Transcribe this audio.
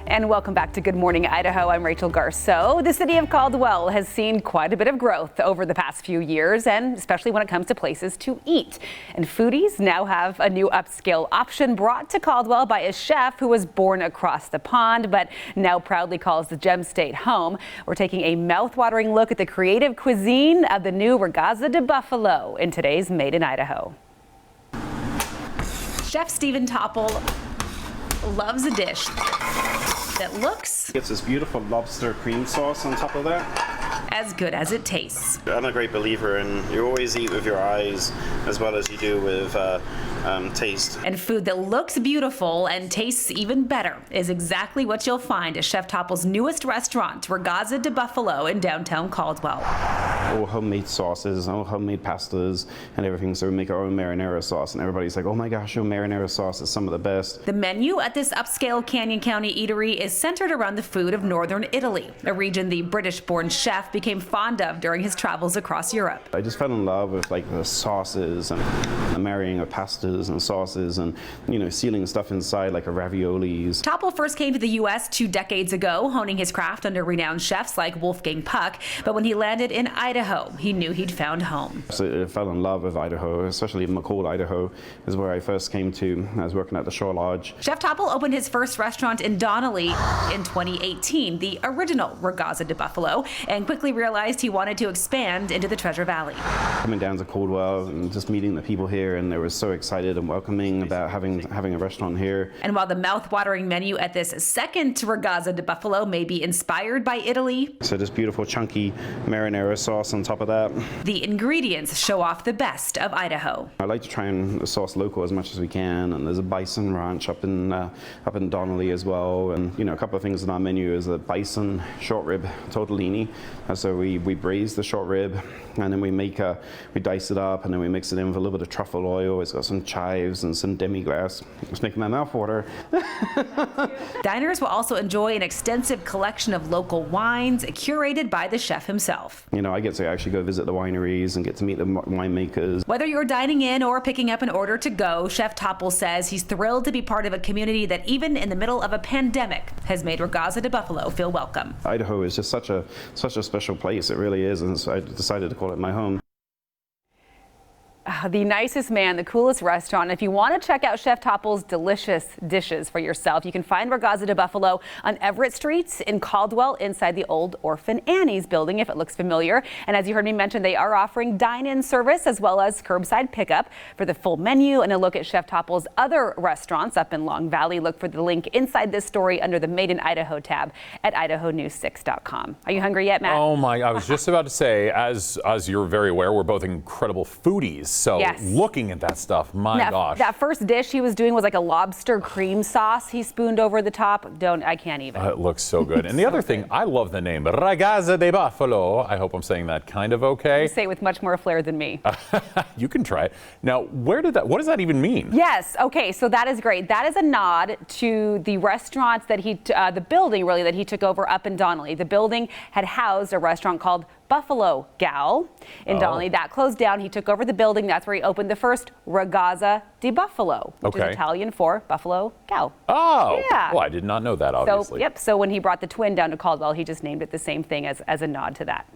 And welcome back to Good Morning Idaho. I'm Rachel Garceau. The city of Caldwell has seen quite a bit of growth over the past few years, and especially when it comes to places to eat. And foodies now have a new upscale option brought to Caldwell by a chef who was born across the pond, but now proudly calls the Gem State home. We're taking a mouth-watering look at the creative cuisine of the new Ragazza di Bufalo in today's Made in Idaho. Chef Stephen TOPPLE loves a dish that looks It's this beautiful lobster cream sauce on top of that. as good as it tastes. I'm a great believer in you always eat with your eyes as well as you do with taste. And food that looks beautiful and tastes even better is exactly what you'll find at Chef TOPPLE's newest restaurant, Ragazza di Bufalo in downtown Caldwell. All homemade sauces, all homemade pastas and everything. So we make our own marinara sauce and everybody's like, oh my gosh, your marinara sauce is some of the best. The menu at this upscale Canyon County eatery is centered around the food of northern Italy, a region the British-born chef became fond of during his travels across Europe. I just fell in love with like the sauces and the marrying of pastas and sauces and, you know, sealing stuff inside like a raviolis. TOPPLE first came to the U.S. 2 decades ago, honing his craft under renowned chefs like Wolfgang Puck. But when he landed in Idaho, he knew he'd found home. So I fell in love with Idaho, especially McCall, Idaho, is where I first came to. I was working at the Shore Lodge. Chef TOPPLE opened his first restaurant in Donnelly in 2018, the original Ragazza di Bufalo, and quickly realized he wanted to expand into the Treasure Valley. Coming down to Caldwell and just meeting the people here, and they were so excited and welcoming about having a restaurant here. And while the mouth-watering menu at this second Ragazza di Bufalo may be inspired by Italy, So this beautiful chunky marinara sauce on top of that. the ingredients show off the best of Idaho. I like to try and source local as much as we can, and there's a bison ranch up in Donnelly as well, and you know, a couple of things on our menu is a bison short rib tortellini. So we braise the short rib, and then we dice it up, and then we mix it in with a little bit of truffle oil. It's got some chives and some demi-glace. It's making my mouth water. Diners will also enjoy an extensive collection of local wines curated by the chef himself. You know, I get to actually go visit the wineries and get to meet the winemakers. Whether you're dining in or picking up an order to go, Chef TOPPLE says he's thrilled to be part of a community that even in the middle of a pandemic has made Ragazza di Bufalo feel welcome. Idaho is just such a special place. It really is, and so I decided to call it my home. The nicest man, the coolest restaurant. If you want to check out Chef TOPPLE's delicious dishes for yourself, you can find Ragazza di Bufalo on Everett Street in Caldwell inside the old Orphan Annie's building, if it looks familiar. And as you heard me mention, they are offering dine-in service as well as curbside pickup. For the full menu and a look at Chef TOPPLE's other restaurants up in Long Valley, look for the link inside this story under the Made in Idaho tab at idahonews6.com. Are you hungry yet, Matt? Oh my, I was just about to say, as you're very aware, we're both incredible foodies. So yes. Looking at that stuff, my gosh. That first dish he was doing was like a lobster cream sauce he spooned over the top. I can't even. It looks so good. And the other thing, I love the name, Ragazza di Bufalo. I hope I'm saying that kind of okay. You say it with much more flair than me. You can try it. Now, what does that even mean? Yes, okay, so that is great. That is a nod to the restaurants that the building really that he took over up in Donnelly. The building had housed a restaurant called Buffalo Gal in Donnelly. That closed down. He took over the building. That's where he opened the first Ragazza di Bufalo, which is Italian for Buffalo Gal. Oh, yeah. Well, I did not know that, obviously. So when he brought the twin down to Caldwell, he just named it the same thing as a nod to that.